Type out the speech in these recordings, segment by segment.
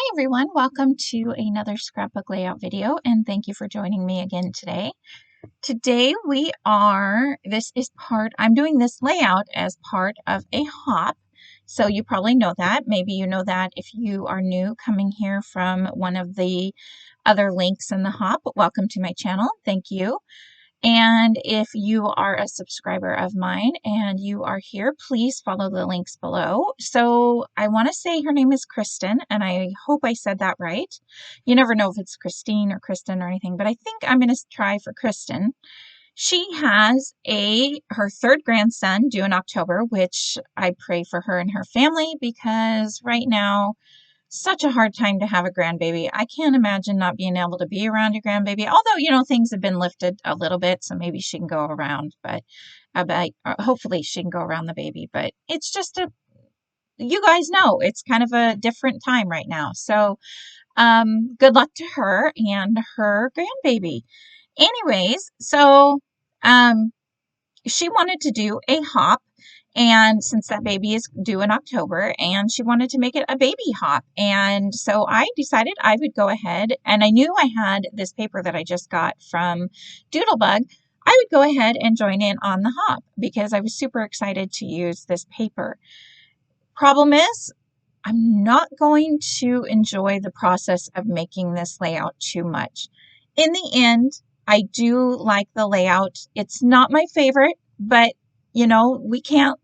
Hi everyone, welcome to another scrapbook layout video and thank you for joining me again today. Today I'm doing this layout as part of a hop. So you probably know that. Maybe you know that if you are new coming here from one of the other links in the hop. Welcome to my channel. Thank you. And if you are a subscriber of mine and you are here, please follow the links below. So I want to say her name is Kristen, and I hope I said that right. You never know if it's Christine or Kristen or anything, but I think I'm going to try for Kristen. She has her third grandson due in October, which I pray for her and her family because right now, such a hard time to have a grandbaby. I can't imagine not being able to be around your grandbaby. Although, things have been lifted a little bit, so maybe she can go around, but hopefully she can go around the baby. But it's just you guys know, it's kind of a different time right now. So, good luck to her and her grandbaby. Anyways, so, she wanted to do a hop. And since that baby is due in October, and she wanted to make it a baby hop. And so I decided I would go ahead, and I knew I had this paper that I just got from Doodlebug. I would go ahead and join in on the hop because I was super excited to use this paper. Problem is, I'm not going to enjoy the process of making this layout too much. In the end, I do like the layout. It's not my favorite, but we can't,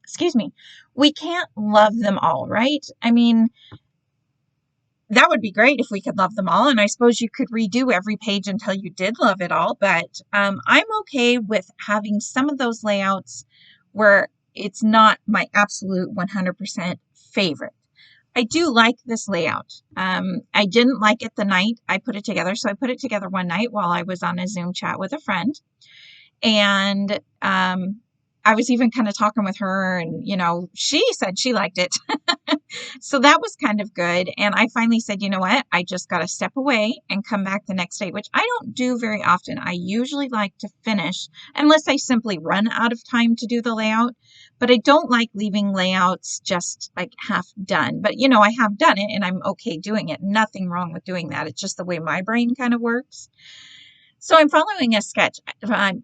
excuse me, we can't love them all, right? I mean, that would be great if we could love them all. And I suppose you could redo every page until you did love it all. But I'm okay with having some of those layouts where it's not my absolute 100% favorite. I do like this layout. I didn't like it the night I put it together. So I put it together one night while I was on a Zoom chat with a friend. And I was even kind of talking with her and, she said she liked it. So that was kind of good. And I finally said, you know what? I just got to step away and come back the next day, which I don't do very often. I usually like to finish unless I simply run out of time to do the layout. But I don't like leaving layouts just like half done. But, I have done it and I'm okay doing it. Nothing wrong with doing that. It's just the way my brain kind of works. So I'm following a sketch,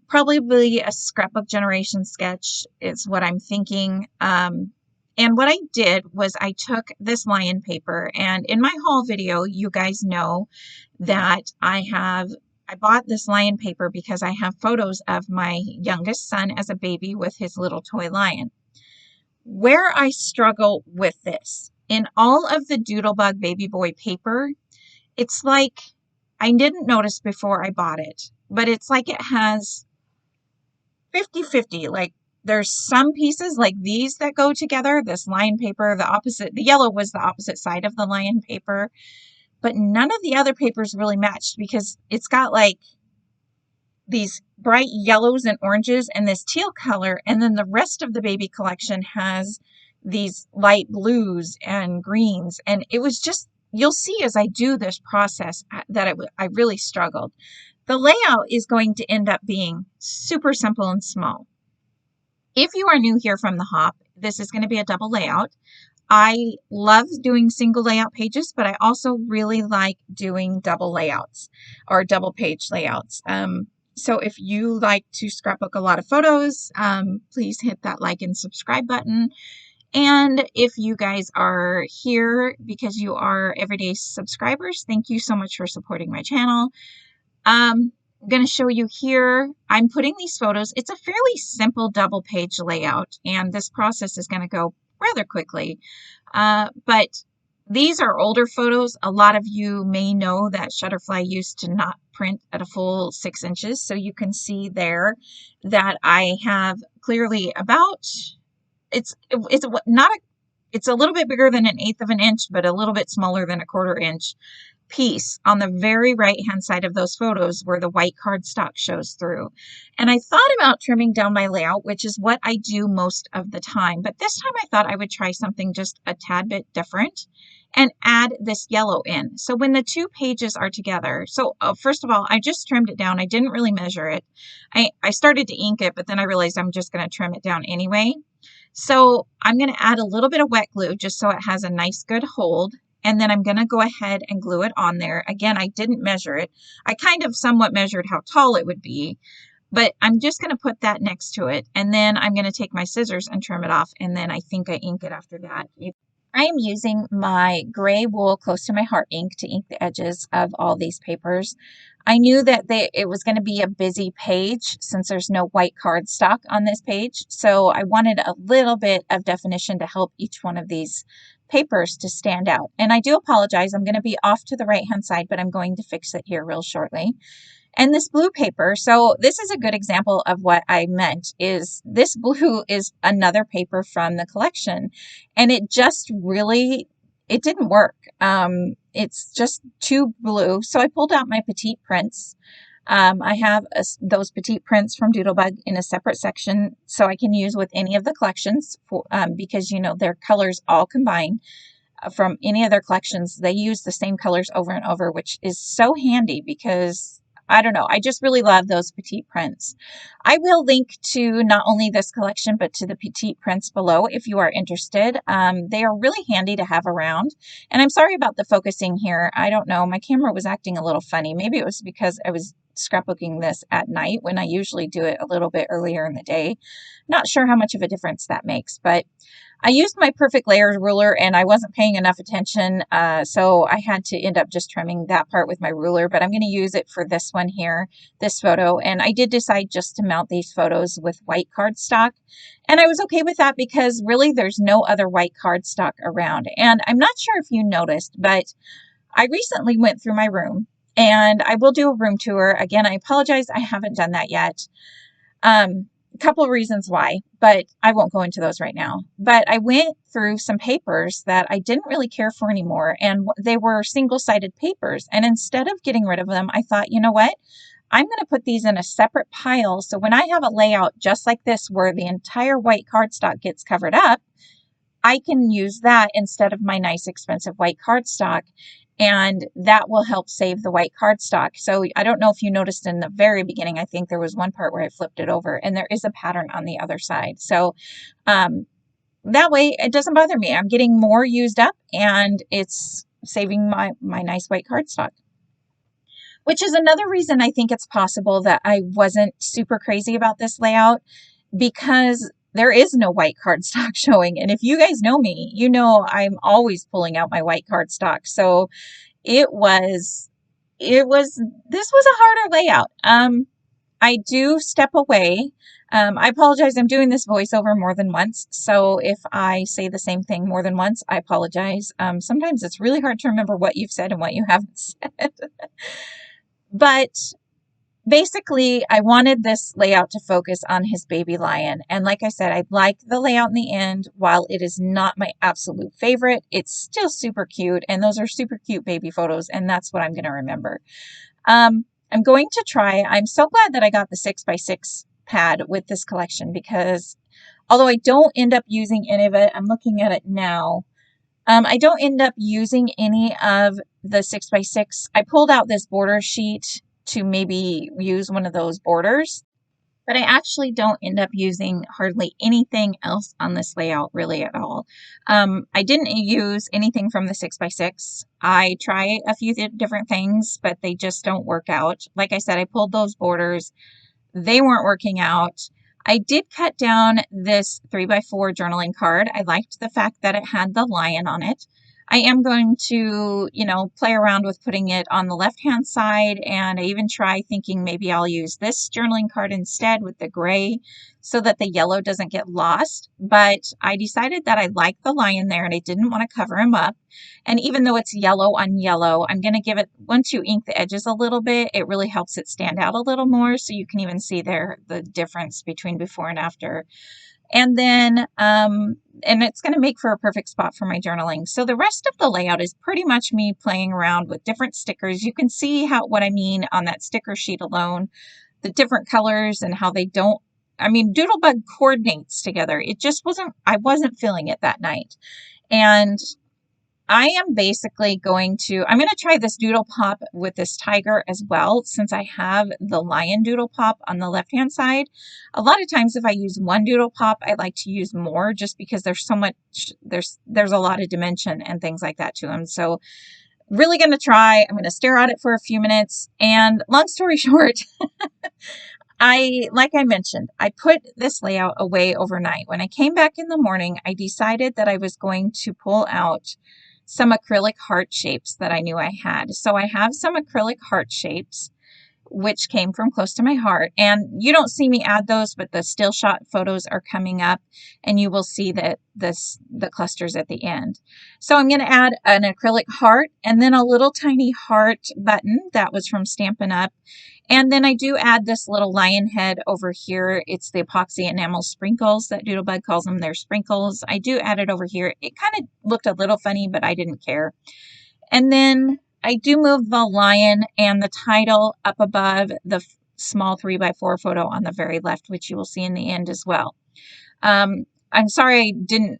probably a scrapbook generation sketch is what I'm thinking. And what I did was I took this lion paper, and in my haul video, you guys know that I bought this lion paper because I have photos of my youngest son as a baby with his little toy lion. Where I struggle with this, in all of the Doodlebug baby boy paper, it's like, I didn't notice before I bought it, but it's like it has 50-50. Like there's some pieces like these that go together, this lion paper, the yellow was the opposite side of the lion paper, but none of the other papers really matched because it's got like these bright yellows and oranges and this teal color. And then the rest of the baby collection has these light blues and greens. And it was just, you'll see as I do this process that I really struggled. The layout is going to end up being super simple and small. If you are new here from the hop, this is going to be a double layout. I love doing single layout pages, but I also really like doing double layouts or double page layouts. So if you like to scrapbook a lot of photos, please hit that like and subscribe button. And if you guys are here because you are everyday subscribers, thank you so much for supporting my channel. I'm going to show you here. I'm putting these photos. It's a fairly simple double page layout, and this process is going to go rather quickly. But these are older photos. A lot of you may know that Shutterfly used to not print at a full 6 inches. So you can see there that I have clearly about... It's a little bit bigger than 1/8 of an inch, but a little bit smaller than 1/4 inch piece on the very right hand side of those photos where the white cardstock shows through. And I thought about trimming down my layout, which is what I do most of the time. But this time I thought I would try something just a tad bit different and add this yellow in. So when the two pages are together, first of all, I just trimmed it down. I didn't really measure it. I started to ink it, but then I realized I'm just going to trim it down anyway. So I'm going to add a little bit of wet glue just so it has a nice good hold. and then I'm going to go ahead and glue it on there. Again, I didn't measure it. I kind of somewhat measured how tall it would be, but I'm just going to put that next to it, and then I'm going to take my scissors and trim it off, and then I think I ink it after that. I am using my gray wool Close to My Heart ink to ink the edges of all these papers. I knew that it was going to be a busy page since there's no white cardstock on this page, so I wanted a little bit of definition to help each one of these papers to stand out. And I do apologize, I'm going to be off to the right hand side, but I'm going to fix it here real shortly. And this blue paper, so this is a good example of what I meant, is this blue is another paper from the collection, and it just really, it didn't work. It's just too blue. So I pulled out my Petite prints. I have those Petite prints from Doodlebug in a separate section so I can use with any of the collections for, because, you know, their colors all combine from any of their collections. They use the same colors over and over, which is so handy because I don't know, I just really love those Petite prints. I will link to not only this collection, but to the Petite prints below if you are interested. They are really handy to have around. And I'm sorry about the focusing here. I don't know, my camera was acting a little funny. Maybe it was because I was scrapbooking this at night when I usually do it a little bit earlier in the day. Not sure how much of a difference that makes, but I used my perfect layers ruler and I wasn't paying enough attention, so I had to end up just trimming that part with my ruler, but I'm going to use it for this one here, this photo, and I did decide just to mount these photos with white cardstock, and I was okay with that because really there's no other white cardstock around. And I'm not sure if you noticed, but I recently went through my room, and I will do a room tour. Again, I apologize, I haven't done that yet. A couple of reasons why, but I won't go into those right now. But I went through some papers that I didn't really care for anymore, and they were single-sided papers. And instead of getting rid of them, I thought, you know what? I'm going to put these in a separate pile. So when I have a layout just like this, where the entire white cardstock gets covered up, I can use that instead of my nice expensive white cardstock. And that will help save the white cardstock. So I don't know if you noticed in the very beginning, I think there was one part where I flipped it over, and there is a pattern on the other side. So that way it doesn't bother me. I'm getting more used up and it's saving my nice white cardstock. Which is another reason I think it's possible that I wasn't super crazy about this layout, because there is no white cardstock showing. And if you guys know me, you know I'm always pulling out my white cardstock. So this was a harder layout. I do step away. I apologize. I'm doing this voiceover more than once. So if I say the same thing more than once, I apologize. Sometimes it's really hard to remember what you've said and what you haven't said. But basically, I wanted this layout to focus on his baby lion. And like I said, I like the layout in the end. While it is not my absolute favorite, it's still super cute. And those are super cute baby photos. And that's what I'm going to remember. I'm going to try. I'm so glad that I got the 6x6 pad with this collection, because although I don't end up using any of it, I'm looking at it now. I don't end up using any of the 6x6. I pulled out this border sheet to maybe use one of those borders, but I actually don't end up using hardly anything else on this layout really at all. I didn't use anything from the 6x6. I try a few different things, but they just don't work out. Like I said, I pulled those borders. They weren't working out. I did cut down this 3x4 journaling card. I liked the fact that it had the lion on it. I am going to, you know, play around with putting it on the left-hand side, and I even try thinking maybe I'll use this journaling card instead with the gray so that the yellow doesn't get lost. But I decided that I like the lion there and I didn't want to cover him up. And even though it's yellow on yellow, I'm going to give it, once you ink the edges a little bit, it really helps it stand out a little more, so you can even see there the difference between before and after. And then, and it's going to make for a perfect spot for my journaling. So the rest of the layout is pretty much me playing around with different stickers. You can see what I mean on that sticker sheet alone, the different colors and how they don't, I mean, Doodlebug coordinates together. It just wasn't, I wasn't feeling it that night. And I am basically I'm going to try this Doodle Pop with this tiger as well, since I have the lion Doodle Pop on the left-hand side. A lot of times if I use one Doodle Pop, I like to use more just because there's so much, there's a lot of dimension and things like that to them. So really going to try. I'm going to stare at it for a few minutes. And long story short, like I mentioned, I put this layout away overnight. When I came back in the morning, I decided that I was going to pull out some acrylic heart shapes that I knew I had. So I have some acrylic heart shapes, which came from close to my heart. And you don't see me add those, but the still shot photos are coming up and you will see that the clusters at the end. So I'm going to add an acrylic heart and then a little tiny heart button that was from Stampin' Up. And then I do add this little lion head over here. It's the epoxy enamel sprinkles that Doodlebug calls them. They're sprinkles. I do add it over here. It kind of looked a little funny, but I didn't care. And then I do move the lion and the title up above the small 3x4 photo on the very left, which you will see in the end as well. I'm sorry I didn't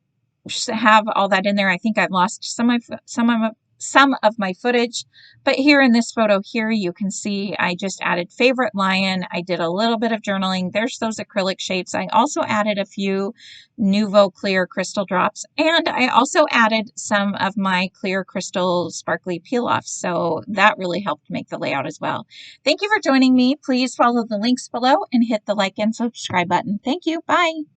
have all that in there. I think I've lost some of my footage, but here in this photo here, you can see I just added favorite lion. I did a little bit of journaling. There's those acrylic shapes. I also added a few Nuvo clear crystal drops, and I also added some of my clear crystal sparkly peel-offs. So that really helped make the layout as well. Thank you for joining me. Please follow the links below and hit the like and subscribe button. Thank you. Bye.